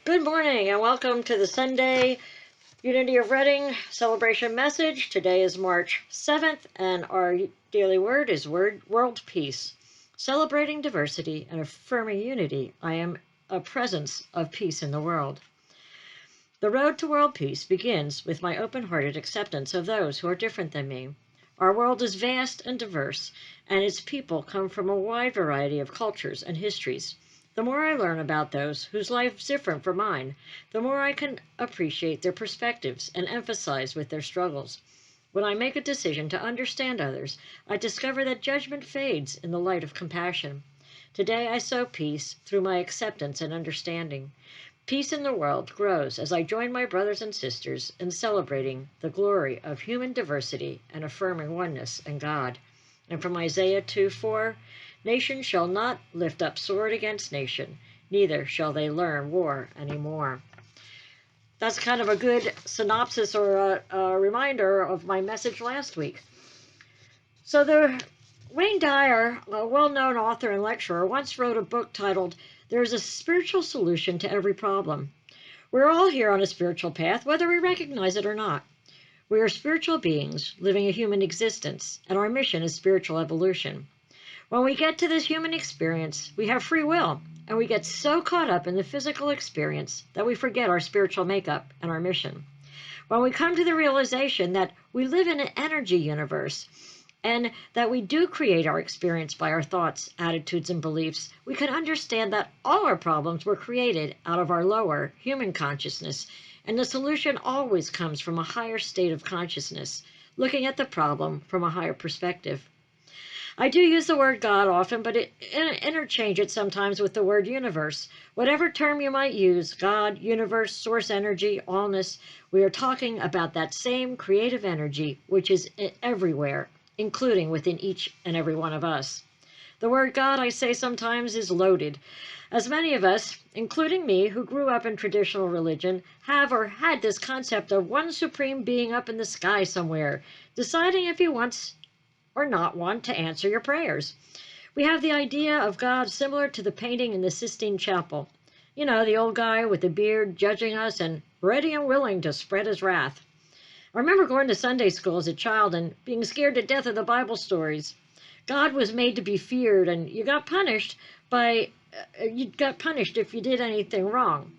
Good morning and welcome to the Sunday Unity of Reading celebration message. Today is March 7th and our daily word is world peace. Celebrating diversity and affirming unity, I am a presence of peace in the world. The road to world peace begins with my open-hearted acceptance of those who are different than me. Our world is vast and diverse, and its people come from a wide variety of cultures and histories. The more I learn about those whose lives differ from mine, the more I can appreciate their perspectives and empathize with their struggles. When I make a decision to understand others, I discover that judgment fades in the light of compassion. Today I sow peace through my acceptance and understanding. Peace in the world grows as I join my brothers and sisters in celebrating the glory of human diversity and affirming oneness in God. And from Isaiah 2:4, nation shall not lift up sword against nation, neither shall they learn war anymore. That's kind of a good synopsis or a reminder of my message last week. So Wayne Dyer, a well-known author and lecturer, once wrote a book titled, "There's a Spiritual Solution to Every Problem." We're all here on a spiritual path, whether we recognize it or not. We are spiritual beings living a human existence, and our mission is spiritual evolution. When we get to this human experience, we have free will, and we get so caught up in the physical experience that we forget our spiritual makeup and our mission. When we come to the realization that we live in an energy universe, and that we do create our experience by our thoughts, attitudes, and beliefs, we can understand that all our problems were created out of our lower human consciousness, and the solution always comes from a higher state of consciousness, looking at the problem from a higher perspective. I do use the word God often, but interchange it sometimes with the word universe. Whatever term you might use, God, universe, source energy, allness, we are talking about that same creative energy which is everywhere, including within each and every one of us. The word God, I say sometimes, is loaded, as many of us, including me, who grew up in traditional religion, have or had this concept of one supreme being up in the sky somewhere, deciding if he wants or not want to answer your prayers. We have the idea of God similar to the painting in the Sistine Chapel. You know, the old guy with the beard judging us and ready and willing to spread his wrath. I remember going to Sunday school as a child and being scared to death of the Bible stories. God was made to be feared, and you got punished if you did anything wrong.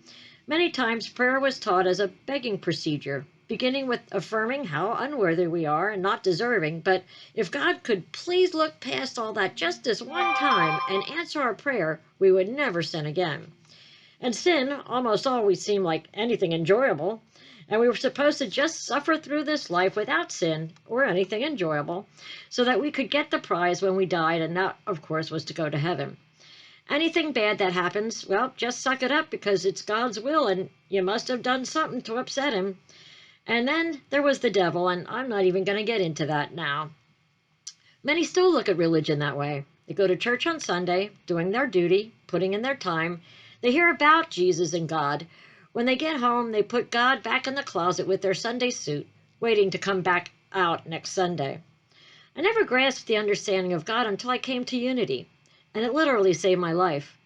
Many times prayer was taught as a begging procedure, beginning with affirming how unworthy we are and not deserving, but if God could please look past all that just this one time and answer our prayer, we would never sin again. And sin almost always seemed like anything enjoyable, and we were supposed to just suffer through this life without sin or anything enjoyable so that we could get the prize when we died, and that, of course, was to go to heaven. Anything bad that happens, well, just suck it up because it's God's will and you must have done something to upset him. And then there was the devil, and I'm not even going to get into that now. Many still look at religion that way. They go to church on Sunday, doing their duty, putting in their time. They hear about Jesus and God. When they get home, they put God back in the closet with their Sunday suit, waiting to come back out next Sunday. I never grasped the understanding of God until I came to Unity, and it literally saved my life.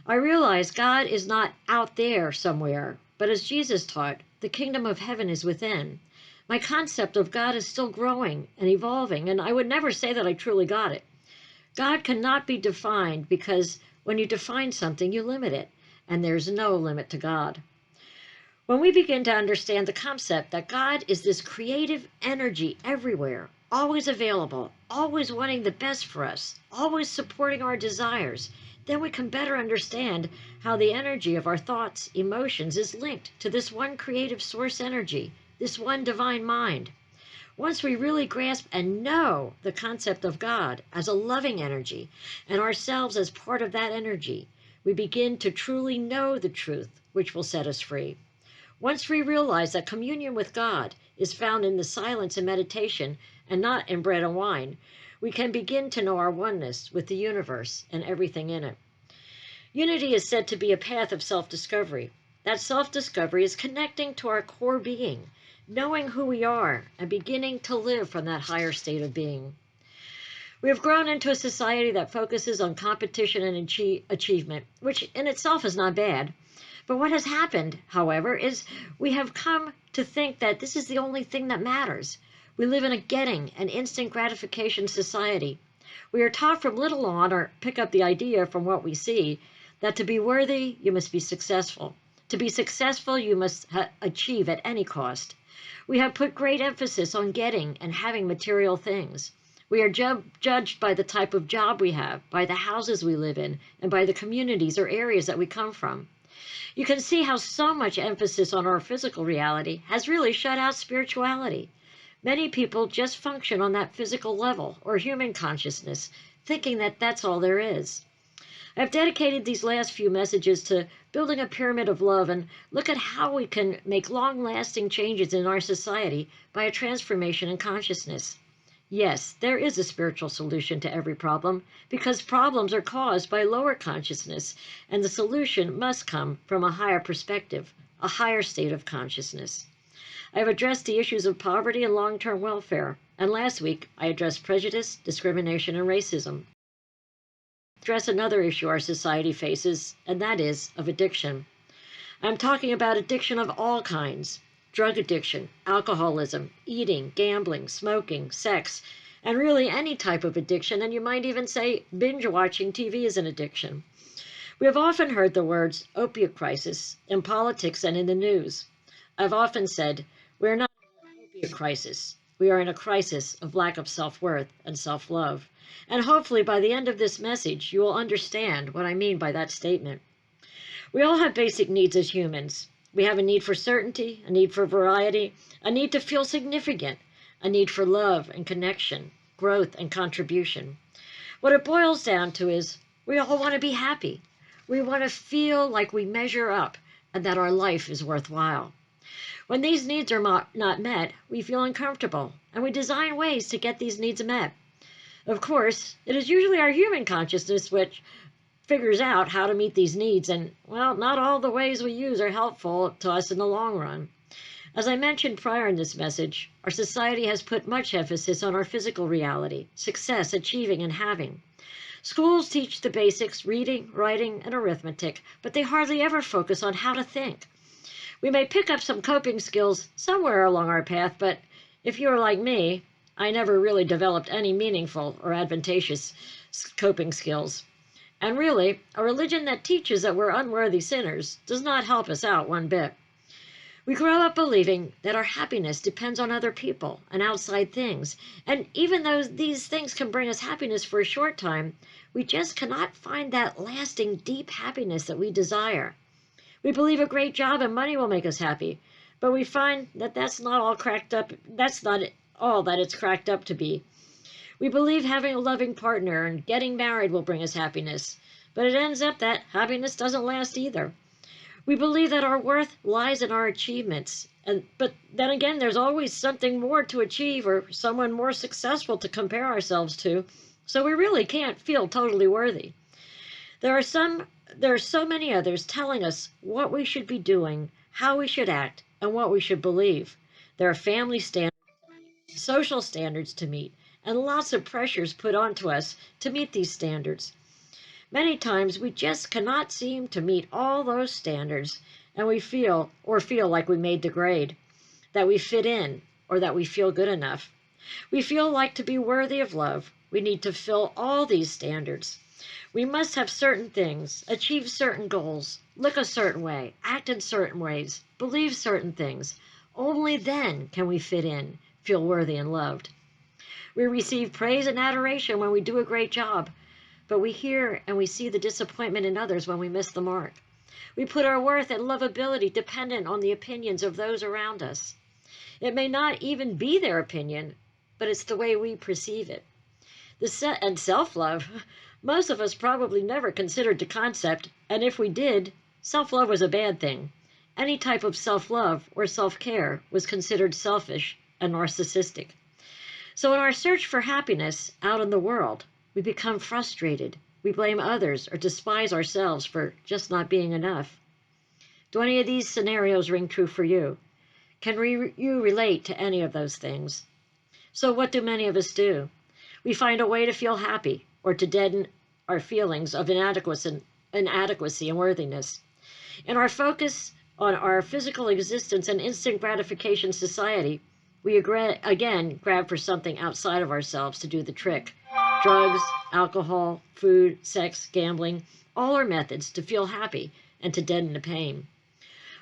I realized God is not out there somewhere, but as Jesus taught, the kingdom of heaven is within. My concept of God is still growing and evolving, and I would never say that I truly got it. God cannot be defined because when you define something, you limit it, and there's no limit to God. When we begin to understand the concept that God is this creative energy everywhere, always available, always wanting the best for us, always supporting our desires, then we can better understand how the energy of our thoughts, emotions is linked to this one creative source energy, this one divine mind. Once we really grasp and know the concept of God as a loving energy and ourselves as part of that energy, we begin to truly know the truth, which will set us free. Once we realize that communion with God is found in the silence and meditation and not in bread and wine, we can begin to know our oneness with the universe and everything in it. Unity is said to be a path of self-discovery. That self-discovery is connecting to our core being, knowing who we are, and beginning to live from that higher state of being. We have grown into a society that focuses on competition and achievement, which in itself is not bad. But what has happened, however, is we have come to think that this is the only thing that matters. We live in a getting and instant gratification society. We are taught from little on, or pick up the idea from what we see, that to be worthy, you must be successful. To be successful, you must achieve at any cost. We have put great emphasis on getting and having material things. We are judged by the type of job we have, by the houses we live in, and by the communities or areas that we come from. You can see how so much emphasis on our physical reality has really shut out spirituality. Many people just function on that physical level or human consciousness, thinking that that's all there is. I've dedicated these last few messages to building a pyramid of love and look at how we can make long-lasting changes in our society by a transformation in consciousness. Yes, there is a spiritual solution to every problem, because problems are caused by lower consciousness, and the solution must come from a higher perspective, a higher state of consciousness. I have addressed the issues of poverty and long-term welfare, and last week I addressed prejudice, discrimination, and racism. Address another issue our society faces, and that is of addiction. I'm talking about addiction of all kinds. Drug addiction, alcoholism, eating, gambling, smoking, sex, and really any type of addiction, and you might even say binge-watching TV is an addiction. We have often heard the words opiate crisis in politics and in the news. I've often said, we're not in an opiate crisis. We are in a crisis of lack of self-worth and self-love. And hopefully by the end of this message, you will understand what I mean by that statement. We all have basic needs as humans. We have a need for certainty, a need for variety, a need to feel significant, a need for love and connection, growth and contribution. What it boils down to is we all want to be happy. We want to feel like we measure up and that our life is worthwhile. When these needs are not met, we feel uncomfortable, and we design ways to get these needs met. Of course, it is usually our human consciousness which figures out how to meet these needs, and, well, not all the ways we use are helpful to us in the long run. As I mentioned prior in this message, our society has put much emphasis on our physical reality, success, achieving, and having. Schools teach the basics, reading, writing, and arithmetic, but they hardly ever focus on how to think. We may pick up some coping skills somewhere along our path, but if you are like me, I never really developed any meaningful or advantageous coping skills. And really, a religion that teaches that we're unworthy sinners does not help us out one bit. We grow up believing that our happiness depends on other people and outside things, and even though these things can bring us happiness for a short time, we just cannot find that lasting, deep happiness that we desire. We believe a great job and money will make us happy, but we find that that's not all that it's cracked up to be. We believe having a loving partner and getting married will bring us happiness, but it ends up that happiness doesn't last either. We believe that our worth lies in our achievements, but then again, there's always something more to achieve or someone more successful to compare ourselves to, so we really can't feel totally worthy. There are so many others telling us what we should be doing, how we should act, and what we should believe. There are family standards, social standards to meet, and lots of pressures put onto us to meet these standards. Many times we just cannot seem to meet all those standards, and we feel like we made the grade, that we fit in, or that we feel good enough. We feel like to be worthy of love, we need to fill all these standards. We must have certain things, achieve certain goals, look a certain way, act in certain ways, believe certain things. Only then can we fit in, feel worthy and loved. We receive praise and adoration when we do a great job, but we hear and we see the disappointment in others when we miss the mark. We put our worth and lovability dependent on the opinions of those around us. It may not even be their opinion, but it's the way we perceive it. And self-love, most of us probably never considered the concept, and if we did, self-love was a bad thing. Any type of self-love or self-care was considered selfish and narcissistic. So in our search for happiness out in the world, we become frustrated. We blame others or despise ourselves for just not being enough. Do any of these scenarios ring true for you? Can you relate to any of those things? So what do many of us do? We find a way to feel happy or to deaden our feelings of inadequacy and worthiness. In our focus on our physical existence and instant gratification society, we again grab for something outside of ourselves to do the trick. Drugs, alcohol, food, sex, gambling, all are methods to feel happy and to deaden the pain.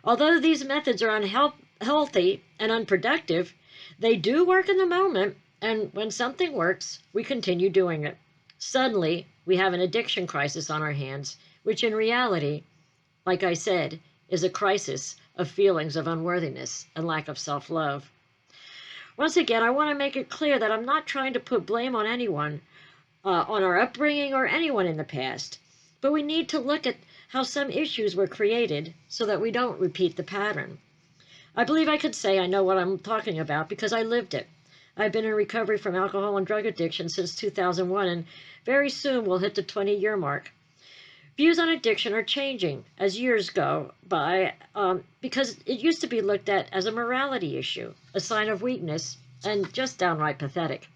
Although these methods are unhealthy and unproductive, they do work in the moment, and when something works, we continue doing it. Suddenly, we have an addiction crisis on our hands, which in reality, like I said, is a crisis of feelings of unworthiness and lack of self-love. Once again, I want to make it clear that I'm not trying to put blame on anyone, on our upbringing or anyone in the past, but we need to look at how some issues were created so that we don't repeat the pattern. I believe I could say I know what I'm talking about because I lived it. I've been in recovery from alcohol and drug addiction since 2001, and very soon we'll hit the 20-year mark. Views on addiction are changing as years go by because it used to be looked at as a morality issue, a sign of weakness, and just downright pathetic.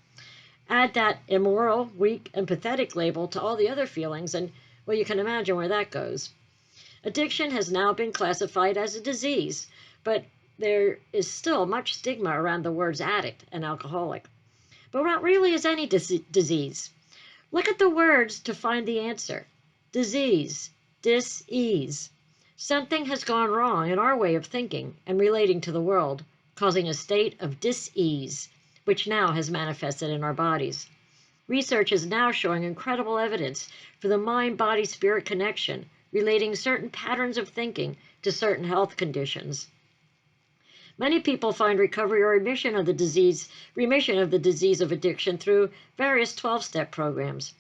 Add that immoral, weak, and pathetic label to all the other feelings, and, well, you can imagine where that goes. Addiction has now been classified as a disease, but there is still much stigma around the words addict and alcoholic. But what really is any disease? Look at the words to find the answer. Disease, dis-ease. Something has gone wrong in our way of thinking and relating to the world, causing a state of dis-ease, which now has manifested in our bodies. Research is now showing incredible evidence for the mind-body-spirit connection, relating certain patterns of thinking to certain health conditions. Many people find recovery or remission of the disease of addiction through various 12-step programs.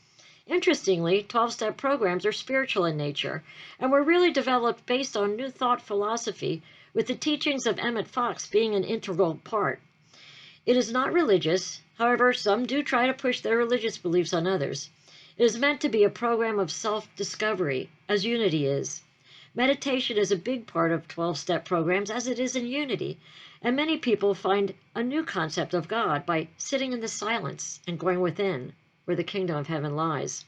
Interestingly, 12-step programs are spiritual in nature and were really developed based on New Thought philosophy, with the teachings of Emmett Fox being an integral part. It is not religious, however, some do try to push their religious beliefs on others. It is meant to be a program of self-discovery, as Unity is. Meditation is a big part of 12-step programs, as it is in Unity, and many people find a new concept of God by sitting in the silence and going within, where the kingdom of heaven lies.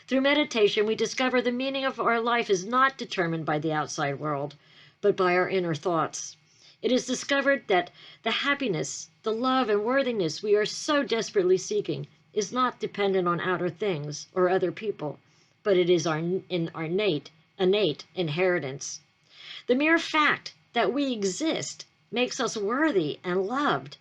Through meditation, we discover the meaning of our life is not determined by the outside world, but by our inner thoughts. It is discovered that the happiness, the love, and worthiness we are so desperately seeking is not dependent on outer things or other people, but it is our innate inheritance. The mere fact that we exist makes us worthy and loved.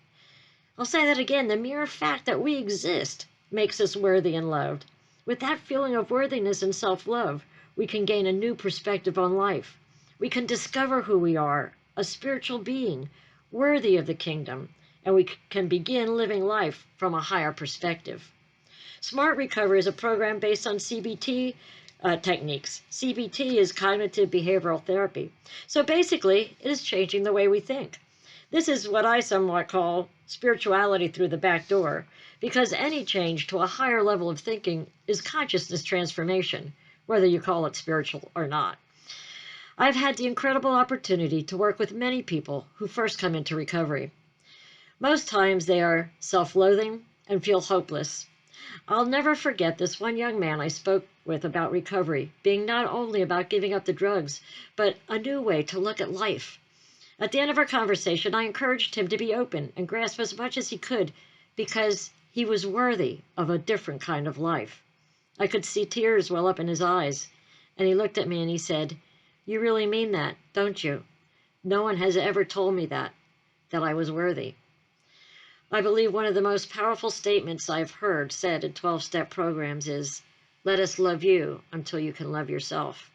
I'll say that again. The mere fact that we exist makes us worthy and loved. With that feeling of worthiness and self-love, we can gain a new perspective on life. We can discover who we are, a spiritual being, worthy of the kingdom, and we can begin living life from a higher perspective. Smart Recovery is a program based on CBT techniques. CBT is cognitive behavioral therapy. So basically, it is changing the way we think. This is what I somewhat call spirituality through the back door, because any change to a higher level of thinking is consciousness transformation, whether you call it spiritual or not. I've had the incredible opportunity to work with many people who first come into recovery. Most times they are self-loathing and feel hopeless. I'll never forget this one young man I spoke with about recovery being not only about giving up the drugs, but a new way to look at life. At the end of our conversation, I encouraged him to be open and grasp as much as he could because he was worthy of a different kind of life. I could see tears well up in his eyes, and he looked at me and he said, "You really mean that, don't you? No one has ever told me that I was worthy." I believe one of the most powerful statements I've heard said in 12-step programs is, "Let us love you until you can love yourself."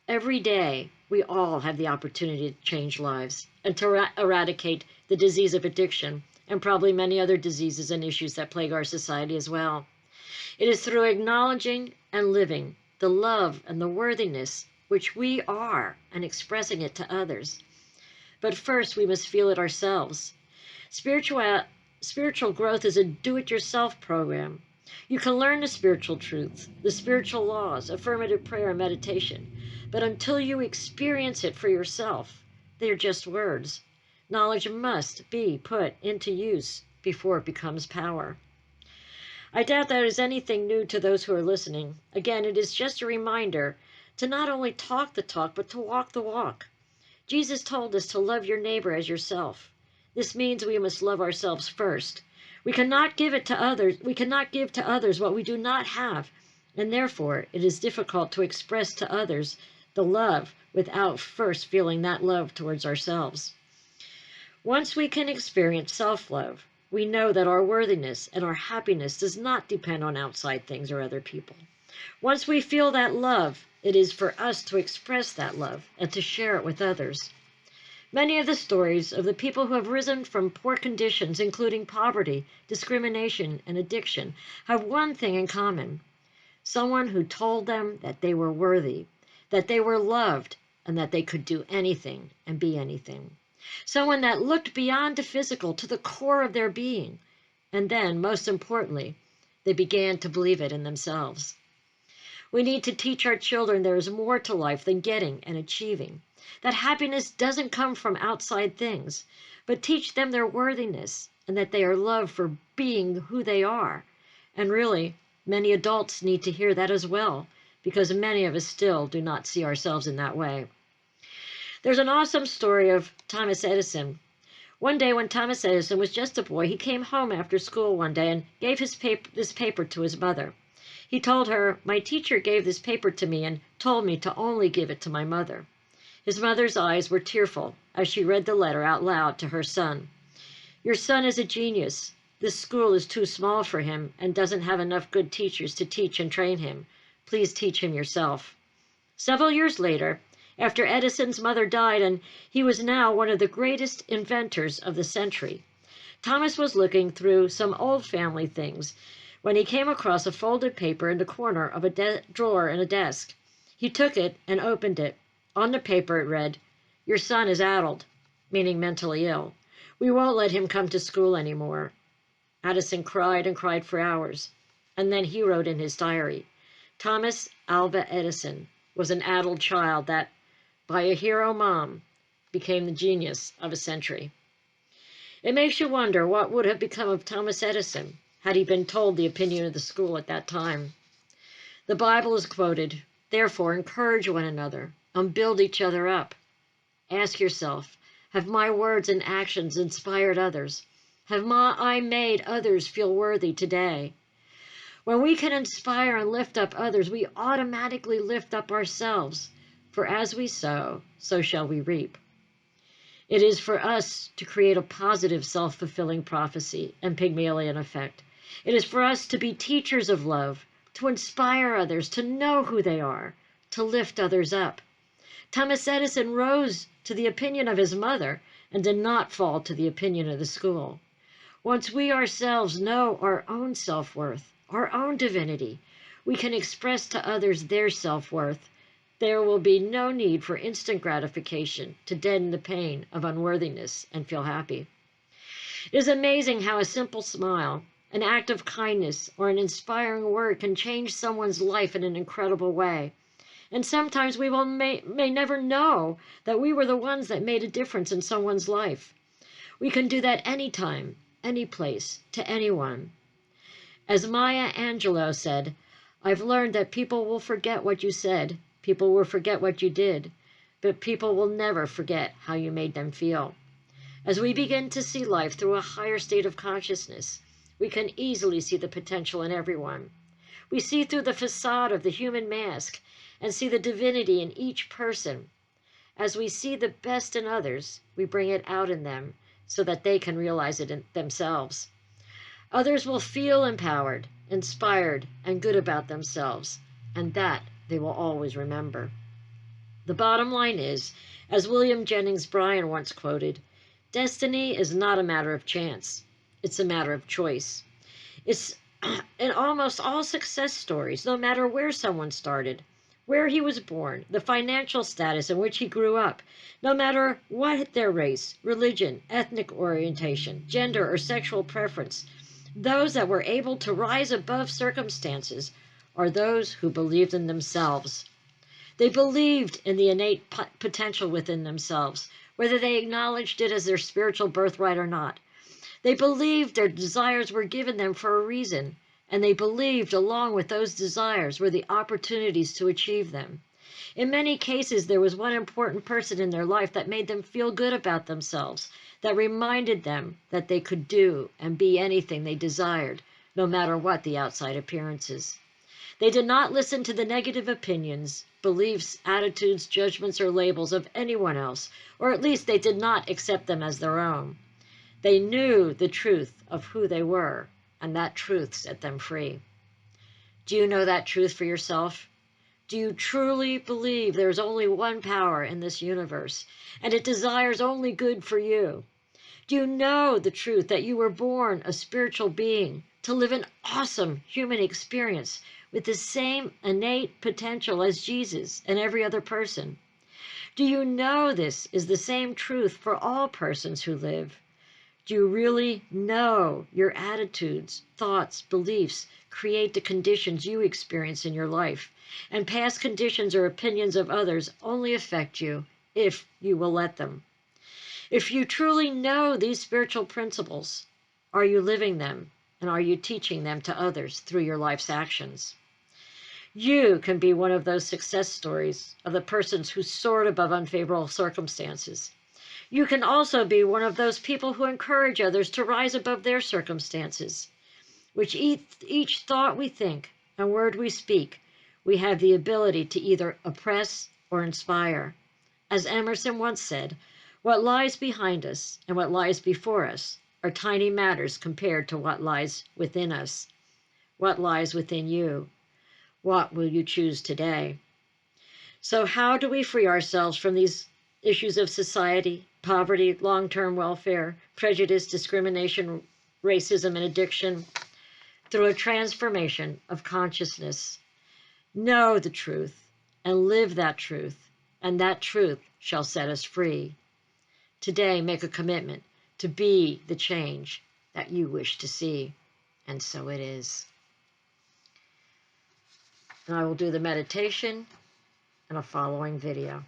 Every day, we all have the opportunity to change lives and to eradicate the disease of addiction and probably many other diseases and issues that plague our society as well. It is through acknowledging and living the love and the worthiness which we are and expressing it to others. But first, we must feel it ourselves. Spiritual growth is a do-it-yourself program. You can learn the spiritual truth, the spiritual laws, affirmative prayer, and meditation. But until you experience it for yourself, they're just words. Knowledge must be put into use before it becomes power. I doubt that is anything new to those who are listening. Again, it is just a reminder to not only talk the talk, but to walk the walk. Jesus told us to love your neighbor as yourself. This means we must love ourselves first. We cannot give it to others. We cannot give to others what we do not have, and therefore it is difficult to express to others the love without first feeling that love towards ourselves. Once we can experience self-love, we know that our worthiness and our happiness does not depend on outside things or other people. Once we feel that love, it is for us to express that love and to share it with others. Many of the stories of the people who have risen from poor conditions, including poverty, discrimination, and addiction, have one thing in common: someone who told them that they were worthy, that they were loved, and that they could do anything and be anything. Someone that looked beyond the physical to the core of their being. And then, most importantly, they began to believe it in themselves. We need to teach our children there is more to life than getting and achieving, that happiness doesn't come from outside things, but teach them their worthiness and that they are loved for being who they are. And really, many adults need to hear that as well, because many of us still do not see ourselves in that way. There's an awesome story of Thomas Edison. One day when Thomas Edison was just a boy, he came home after school one day and gave this paper to his mother. He told her, "My teacher gave this paper to me and told me to only give it to my mother." His mother's eyes were tearful as she read the letter out loud to her son. "Your son is a genius. This school is too small for him and doesn't have enough good teachers to teach and train him. Please teach him yourself." Several years later, after Edison's mother died and he was now one of the greatest inventors of the century, Thomas was looking through some old family things when he came across a folded paper in the corner of a drawer in a desk. He took it and opened it. On the paper it read, "Your son is addled," meaning mentally ill. "We won't let him come to school anymore." Edison cried and cried for hours, and then he wrote in his diary, "Thomas Alva Edison was an addled child that, by a hero mom, became the genius of a century." It makes you wonder what would have become of Thomas Edison had he been told the opinion of the school at that time. The Bible is quoted, "Therefore encourage one another and build each other up." Ask yourself, have my words and actions inspired others? Have I made others feel worthy today? When we can inspire and lift up others, we automatically lift up ourselves. For as we sow, so shall we reap. It is for us to create a positive self-fulfilling prophecy and Pygmalion effect. It is for us to be teachers of love, to inspire others to know who they are, to lift others up. Thomas Edison rose to the opinion of his mother and did not fall to the opinion of the school. Once we ourselves know our own self-worth, our own divinity, we can express to others their self-worth. There will be no need for instant gratification to deaden the pain of unworthiness and feel happy. It is amazing how a simple smile, an act of kindness, or an inspiring word can change someone's life in an incredible way. And sometimes we may never know that we were the ones that made a difference in someone's life. We can do that anytime, any place, to anyone. As Maya Angelou said, "I've learned that people will forget what you said, people will forget what you did, but people will never forget how you made them feel." As we begin to see life through a higher state of consciousness, we can easily see the potential in everyone. We see through the facade of the human mask and see the divinity in each person. As we see the best in others, we bring it out in them so that they can realize it in themselves. Others will feel empowered, inspired, and good about themselves, and that they will always remember. The bottom line is, as William Jennings Bryan once quoted, "Destiny is not a matter of chance. It's a matter of choice." It's in almost all success stories, no matter where someone started, where he was born, the financial status in which he grew up, no matter what their race, religion, ethnic orientation, gender, or sexual preference, those that were able to rise above circumstances are those who believed in themselves. They believed in the innate potential within themselves, whether they acknowledged it as their spiritual birthright or not. They believed their desires were given them for a reason, and they believed along with those desires were the opportunities to achieve them. In many cases, there was one important person in their life that made them feel good about themselves, that reminded them that they could do and be anything they desired, no matter what the outside appearances. They did not listen to the negative opinions, beliefs, attitudes, judgments, or labels of anyone else, or at least they did not accept them as their own. They knew the truth of who they were, and that truth set them free. Do you know that truth for yourself? Do you truly believe there is only one power in this universe, and it desires only good for you? Do you know the truth that you were born a spiritual being to live an awesome human experience with the same innate potential as Jesus and every other person? Do you know this is the same truth for all persons who live? Do you really know your attitudes, thoughts, beliefs create the conditions you experience in your life, and past conditions or opinions of others only affect you if you will let them? If you truly know these spiritual principles, are you living them, and are you teaching them to others through your life's actions? You can be one of those success stories of the persons who soared above unfavorable circumstances. You can also be one of those people who encourage others to rise above their circumstances. With each thought we think and word we speak, we have the ability to either oppress or inspire. As Emerson once said, what lies behind us and what lies before us are tiny matters compared to what lies within us. What lies within you? What will you choose today? So how do we free ourselves from these issues of society, poverty, long-term welfare, prejudice, discrimination, racism, and addiction? Through a transformation of consciousness. Know the truth and live that truth, and that truth shall set us free. Today, make a commitment to be the change that you wish to see, and so it is. And I will do the meditation in a following video.